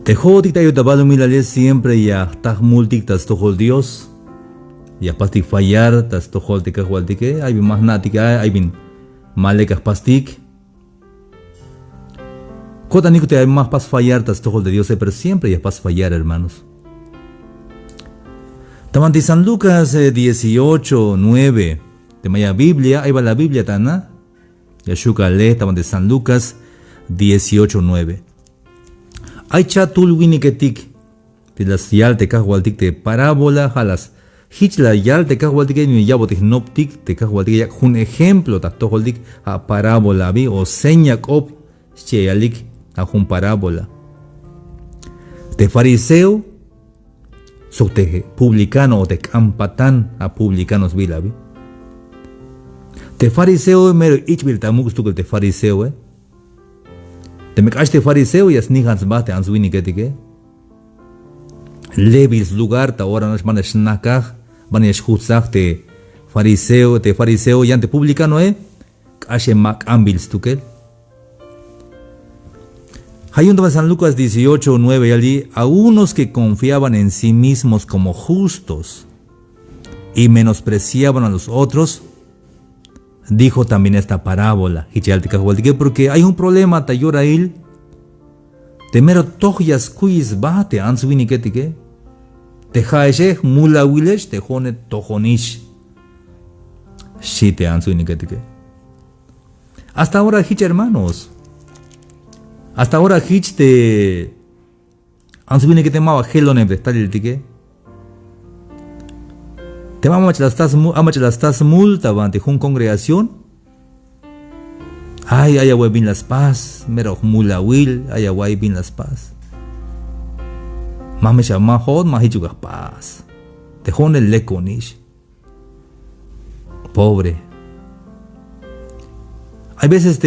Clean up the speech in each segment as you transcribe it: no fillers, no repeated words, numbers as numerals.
Tejotik tayo tabalo milales siempre ya tak multik tas tojol Dios. Ya pastik fallar tas tojol te kahualtike. Ay bin mahnatika ay bin malekah pastik. Kota nico te hay más pas fallar tas tojol de Dios, pero siempre ya pas fallar, hermanos. Tamanti San Lucas 18:9. Temaya Biblia, ahí va la Biblia tana. Yashuka le tamanti San Lucas 18:9. Ay chatul winiketik. De las yal te kahualtik te parábola halas. Hichla yal te kahualtik ni yabotik noptik te kahualtik yak un ejemplo ta toholdik a parábola bi o señak op cheyalik a un parábola. Te fariseo so te publicano o te campatan a publicanos bilabi. Te fariseo mero ichbil tamuk stukul te fariseo te me caste fariseo y as nigans bate ans winiketike. Levis lugar ta ora nas manes nakah banes hutzak te fariseo y ante publicano kashe mak ambil stukel. Hayunda San Lucas 18:9 allí a unos que confiaban en sí mismos como justos y menospreciaban a los otros. Dijo también esta parábola, porque hay un problema tayorail. Temero tohyas kuis bate answiniketike. Te jaeje mula wilesh te jone tojonish. Shite answiniketike. Hasta ahora hich hermanos. Hasta ahora hich te answinikete mava helone bestaliltike. Te vamos a las multa ante una congregación. Ay, ay, bin las paz, mero mula will, ay, bin las paz. Mame chama hod, mahichuga paz. Te jone lekonish. Pobre. Hay veces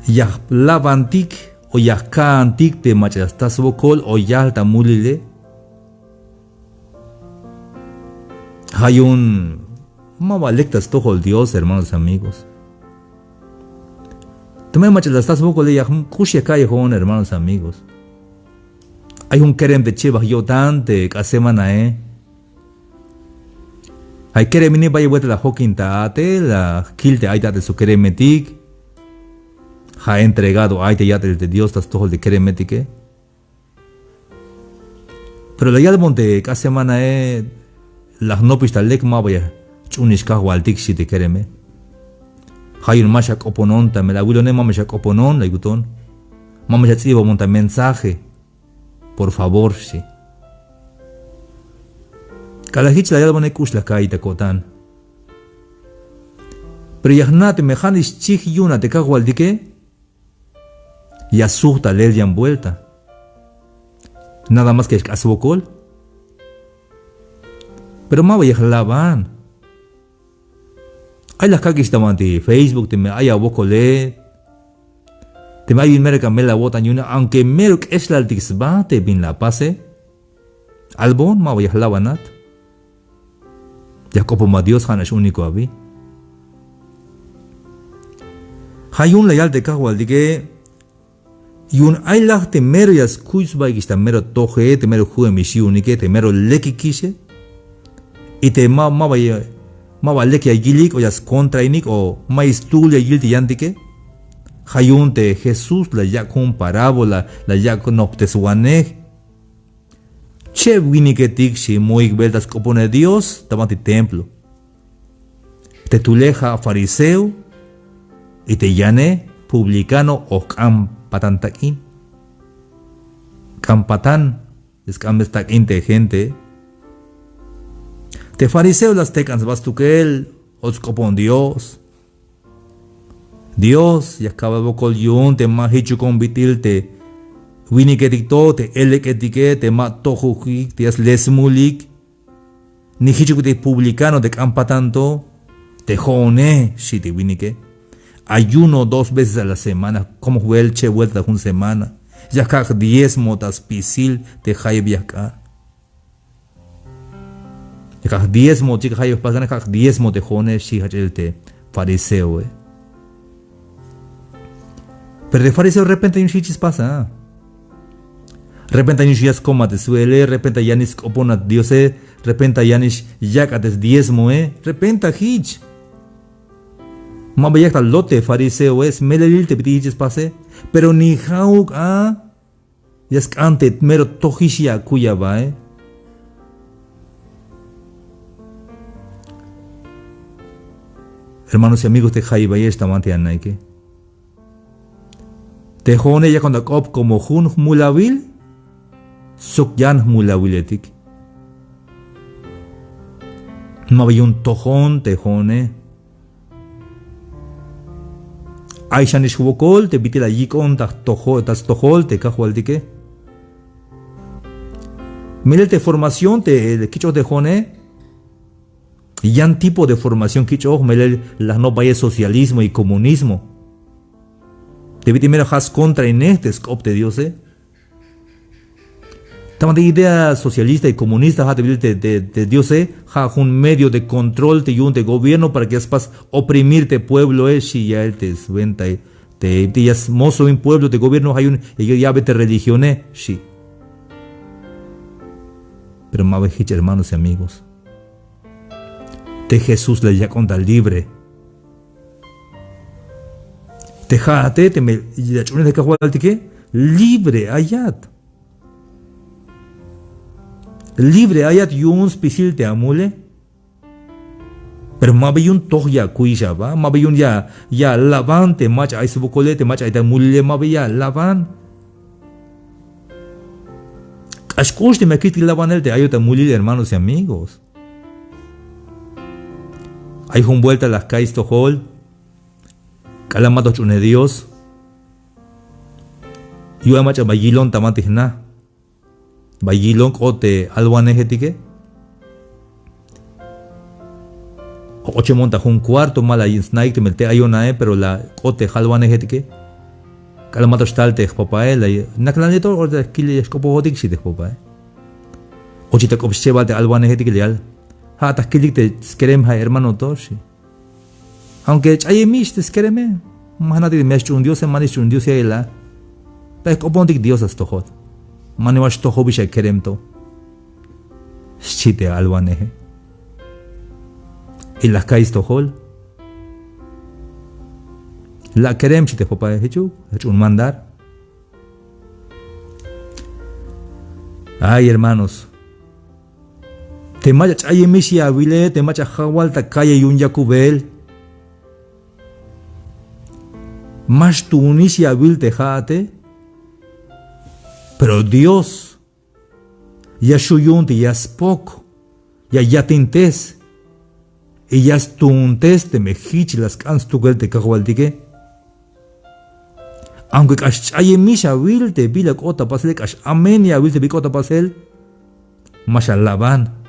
ya lavantik o ya kantik te machastas bokol o ya alta mulile. Hay un mabalectas tojo el Dios, hermanos amigos. También machalastas poco le yahum kushia callejón, hermanos amigos. Hay un kerem de cheva yotante casemana Hay keremini vaya vuelta la hokinta ate, la kilte aita de su keremetik. Ha entregado aite yate de Dios tas tojo de keremetike. Pero la yalbon de casemana las nopis talek mabaya chunishka waltik si te kereme. Hayun mashak oponon ta me la wilone mamashak oponon la guton. Mamashak tsibo monta mensaje. Por favor si. Cada hich la yalbone kush la kaita kotan. Pero yahnate mejanis chik yuna te kagwaldike. Ya suhta lelyan vuelta. Nada más que asbokol. Pero ma voy a lavan. Hay las caques de Facebook, te me haya bocole. Te me hay un merca me la botan y una, aunque merc es la altixba, te bin la pase. Albon, ma voy a lavanat. Jacopo ma Dios hanas único abi. Hay un leal de cagual de que. Y un hay la te mero yas kuisba y está mero toje, te mero jugue misiunike, te mero leki kise. Y te ma leki agilik o yas contrainik o ma istulia yilti yantike. Hayun te Jesús la yak un parábola la yak noptesuanej. Che winiketik si moik beltas copone Dios tamanti templo. Te tuleja fariseo y te llane publicano o campatantakin. Campatan es cambestakin te gente. Te fariseo las tecans vas tu que él os copon Dios. Dios y acaba bocol yun te mahichu convitil te winiketik to te eleketike te ma tojuik te as lesmulik ni hichu te publicano te campatanto te jone si te winike ayuno 2 veces a la semana como huelche vuelta una semana ya kak 10 motas pisil te jaib yaka kak 10 mot chika jaib pasana kak 10 mot te jone si hachel te fariseo Pero de fariseo de repente hay un chichis pasa. De repente hay un chichis coma te suele, de repente ya ni opona Dios, de repente ya ni yaca des diezmo, de repente hich. Maba ya lote fariseo es, melelil te pitichis pase, pero ni hauk ya es ante mero tojishia cuya va, Hermanos y amigos de Jaiba y esta mantiana, ¿qué? Te jone ya cuando cop como jun mulavil, sukyan mulaviletik. No había un tojón te jone. Aishan ishwokol te vite la yikon tas tojol te cajualtique. Mire te formación te quicho de jone. Yan tipo de formación quicho mele las no vaya socialismo y comunismo. Te vite mira has contra en este scop de Dios, Tama de idea socialista y comunista ha de Dios, ha un medio de control te yun de gobierno para que aspas oprimirte pueblo si ya él te venta te días mozo en pueblo de gobierno hay un y ya vete religión sí. Pero más hermanos y amigos. De Jesús le ya conta libre. Te jate te me ya chune de cajualtique libre ayat. Libre ayat yun spisil te amule. Pero mabayun toh ya kuisha va, mabayun ya lavan te mach ay subukole te mach ay te mulle mabaya lavan. Ashkush te me kiti lavan el te ayota mulil hermanos y amigos. Hay un vuelta a las calles tojol, calamato chune Dios. Yo amacha bayilon tamatis na. Bayilon kote alwanejetike. Oche monta un cuarto mala y snaik te melte ayona pero la kote alwanejetike. Calamato stalte papaela y naklanito o de kili escopo hodik si de papae. Oche te kopsheba de alwanejetike leal. Ha taskilik te skerem ha hermano toshi. Aunque chaye mish te skereme. Mahanati de mesh un Dios en manish un Dios ela. Pero kopontik Dios astohot. Manewash toho bisha kerem to. Shite alwaneje. Y las calles tohol. La kerem shite popa hechu. Hechu un mandar. Ay hermanos. Te macha chaye mishi avile, te macha hawal ta calle yun yakubel. Más tu unisi avil te jate. Pero Dios, ya shuyun te ya spok, ya tintes, y ya stuntes te mejich las cans tu gel te cajualtique. Aunque cash chaye mishi avil te vila kota pasel, cash amen ya avil te bicota pasel, masha lavan.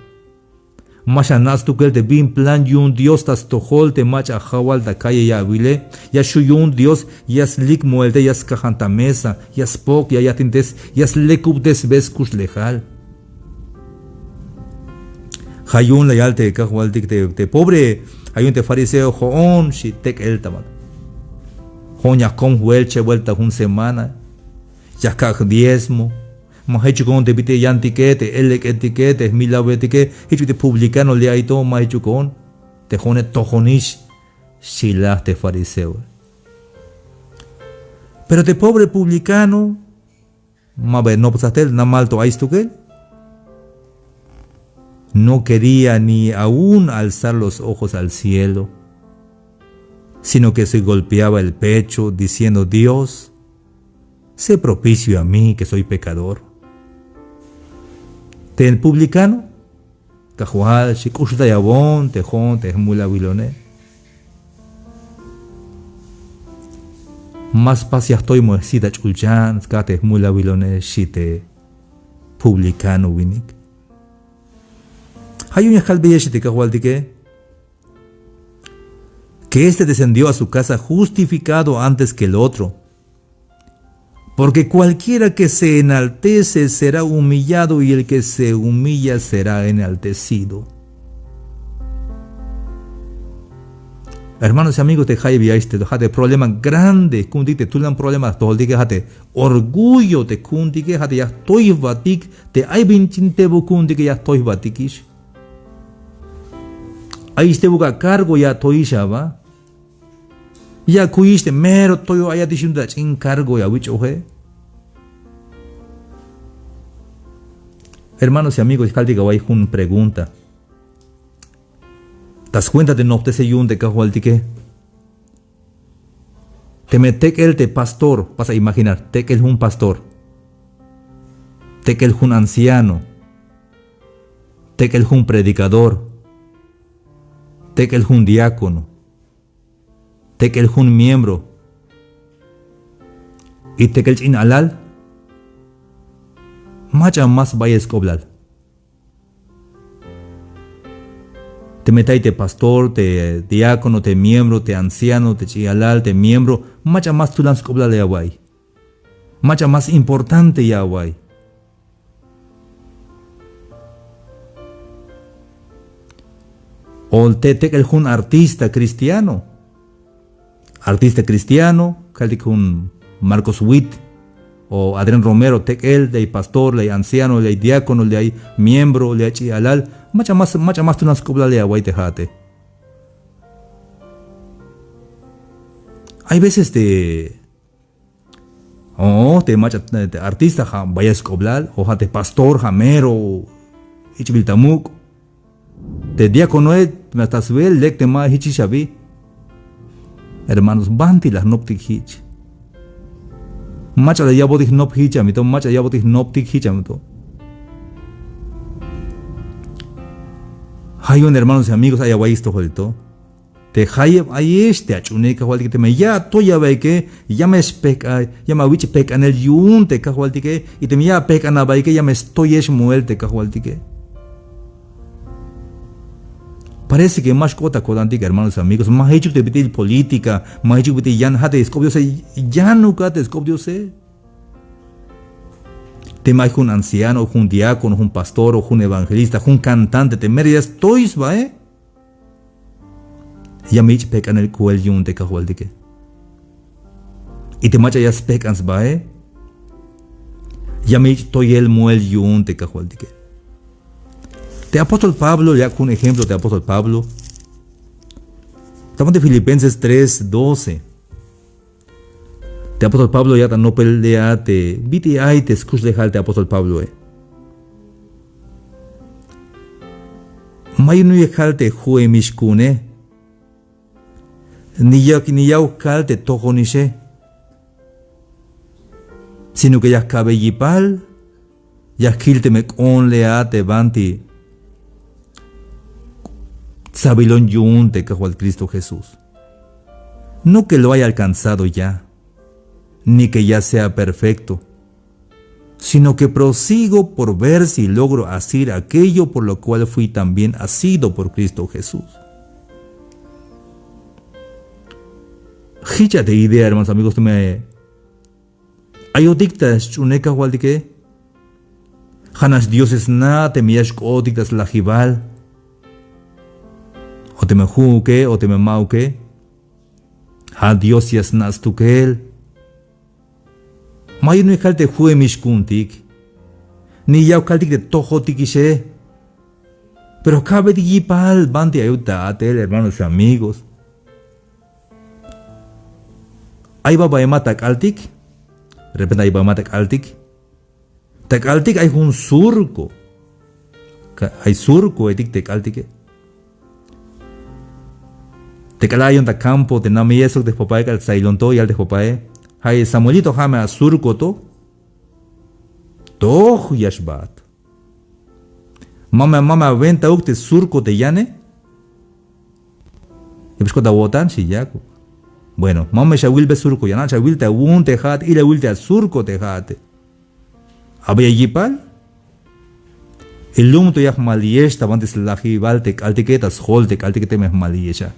Masha nas tu kel te bin plan yun Dios tas tohol te macha hawal ta calle ya vile ya shuyun Dios ya slik muelte ya skahanta mesa ya spok ya tintes ya slekup des ves kush lejal hayun la yalte kahwal te pobre hayun te fariseo joon si tek el tamat jon ya kom huelche vuelta un semana ya kah diezmo. Mahechukon te pite yantiquete, elek etiquete, milabetique, hichu te publicano le aito mahechukon, te jone tojonish, silas te fariseo. Pero te pobre publicano, mabe no pasaste na malto aistuque, no quería ni aún alzar los ojos al cielo, sino que se golpeaba el pecho diciendo: Dios, sé propicio a mí que soy pecador. Te el publicano, cajual, shikushta yabón, tejón, tejmula vilone. Más pasias estoy moesita chulchan, skate mula vilone, shite publicano winik. Hay un escalbilla shite cajual que este descendió a su casa justificado antes que el otro. Porque cualquiera que se enaltece será humillado y el que se humilla será enaltecido. Hermanos y amigos de Jaibi, este, de problemas grandes, kundike, tulan problemas, toldike, hate, orgullo de kundike, hate, ya toy batik, te ay binchintebo kundike, ya toy batikish. Ahí este buga cargo ya toy shaba. Ya kuiste mero toyo haya diciendo chin cargo ya wich oje. Hermanos y amigos, caldiga way hun pregunta. ¿Das cuenta de no te se yun de cajualtique? Te metek el te pastor, vas a imaginar, tek el un pastor, tek el un anciano, tek el un predicador, tek el un diácono, tek el un miembro, y tek el chin alal, macha más vaya escoblar. Te metai te pastor, te diácono, te miembro, te anciano, te chialal, te miembro, macha más tu lanz cobla de aguay. Macha más importante ya aguay. O te el un artista cristiano. Artista cristiano, caldi un Marcos Witt, o Adrián Romero, te el de pastor, le anciano, le diácono, le miembro, le chialal. Macha más tu nas cobla le aguay tejate. Hay veces te macha te artista ja vaya escoblar, o ja te pastor, jamero, ichbiltamuk, te diácono me estás vel lek te ma hichichabi. Hermanos, banti las noptik hich. Macha la yabotik nop hichamito, macha yabotik noptik hichamito. Hay un hermanos y amigos, hay agua esto, jolito. Te hay este achuneca, jolito, que me ya toya ve que ya me especa, ya me wichi peca en el yun, te jolito que y te me ya peca na ve que ya me estoy es muerte, jolito que. Parece que más cota codantica, hermanos y amigos, más hecho de bitil política, más hecho de bitil ya no te escobio se, ya nunca te escobio se. Te más un anciano, un diácono, un pastor, un evangelista, un cantante, te mereces tois, va, Ya me ich pecan el cuello un te cajualdique. Y te macha ya specans, va, Ya me ich toy el muel un te cajualdique. Te apóstol Pablo, ya con un ejemplo de apóstol Pablo. Estamos de Filipenses 3:12. Te apóstol Pablo ya no pelea te viti ay te escuch dejar te apóstol Pablo May no yekal te jue mishkune ni ya ukal te tojo ni she sino que ya cabe yipal ya kilte me on lea te banti sabilón yun te cajo al Cristo Jesús. No que lo haya alcanzado ya, ni que ya sea perfecto, sino que prosigo por ver si logro hacer aquello por lo cual fui también asido por Cristo Jesús. Hicha de idea, hermanos amigos, me ayodictas chuneca hualdike, janas dioses na te miash odictas la jibal, o te me juque, o te me mauque, ha diosias nas tukel. May no ikalte jue mishkuntik, ni ya ukaltik de tojo tikishe. Pero cabe de yipal, bante ayudate, hermanos y amigos. Ahí va a matar kaltik, de repente ahí va a matar kaltik. Takaltik hay un surco, hay surco etik te kaltik. Te calayon ta campo, te nami eso de papae cal sailonto y al de papae. Hay Samuelito jame a surco to. Toch yashbat. Mama venta ukte surco te yane. Y pues cuando votan si ya. Bueno, mama ya wilbe surco yana, ya wilta un tejat y la wilta surco tejate. Había yipal. El lum to yak maliesta antes la jibal te caltiquetas hol te caltiquete me maliesha.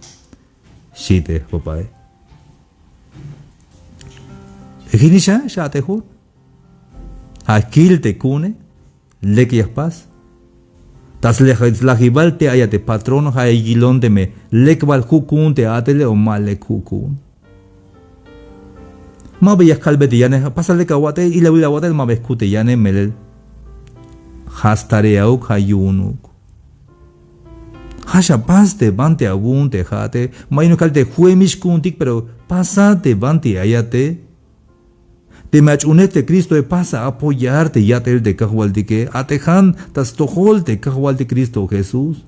Shite papae. Eginisha ya te juro. Akil te cune, le que paz. Tas lajival te ayate patrono haigilon de me lekval hukun te atele o male hukun. Ma veías calvete yane pasale kawate y la vida wate ma bescute yane melel hastareauk hayunuk. Hasha paste bante abunte jate maino calte juemish kuntik pero pasate bante ayate. Te machunete Cristo e pasa a apoyarte yate el de cajualtique atejan tas tojolte cajualte Cristo Jesús.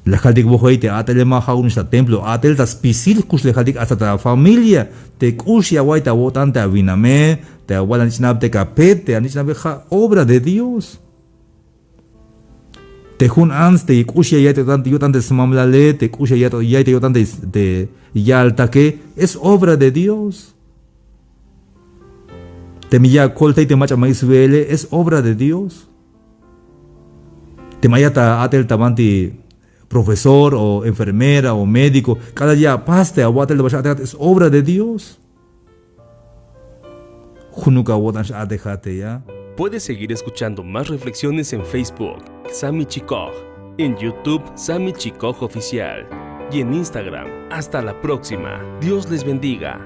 La jaldik bojoite atele maja un esta templo atel tas pisil kus le jaldik hasta ta familia te kushia waita votante aviname te abuela nichnab te capete anichnab obra de Dios. Te jun ans te kushia yate yo tante smamlale te kushia yate yo tante de yalta que es obra de Dios. Te milla colta y te macha maisvele es obra de Dios. Te mayata atel tabanti profesor o enfermera o médico, cada día paste a water de es obra de Dios. Puedes seguir escuchando más reflexiones en Facebook, Sami Chikoj, en YouTube, Sami Chikoj Oficial, y en Instagram. Hasta la próxima. Dios les bendiga.